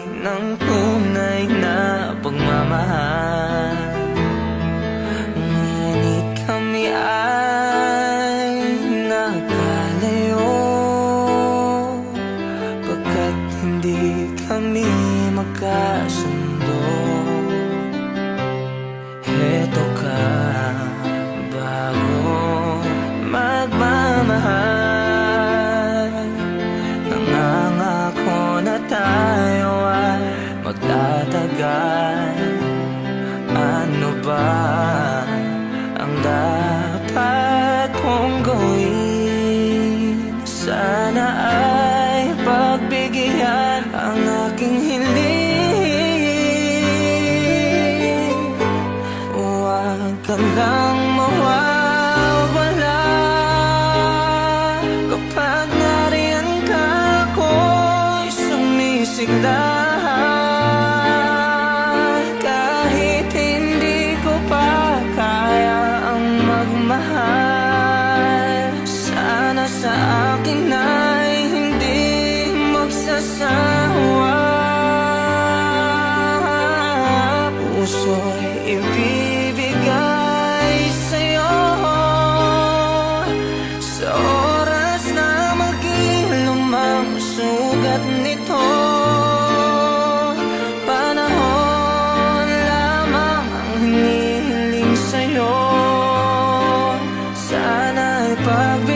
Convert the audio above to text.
ng tunay na pagmamahal. Ngunit kami ay nakalayo, pagkat hindi kami magkasundo. Heto ka, bago magmamahal, nangangako na tayo ay magtatagal. Ano ba ang dapat kong gawin? Sana ay pagbigyan ang aking hiling. Huwag ka lang mawawala kapag nariyan ka, ako'y sumisigla. Kahit hindi ko pa kaya ang magmahal, sana sa akin ay hindi magsasawa. Puso'y ibibigay sa'yo sa oras na mag-ilom ang sugat nito. Panahon lamang ang hinihiling sa'yo, sana'y pagbigay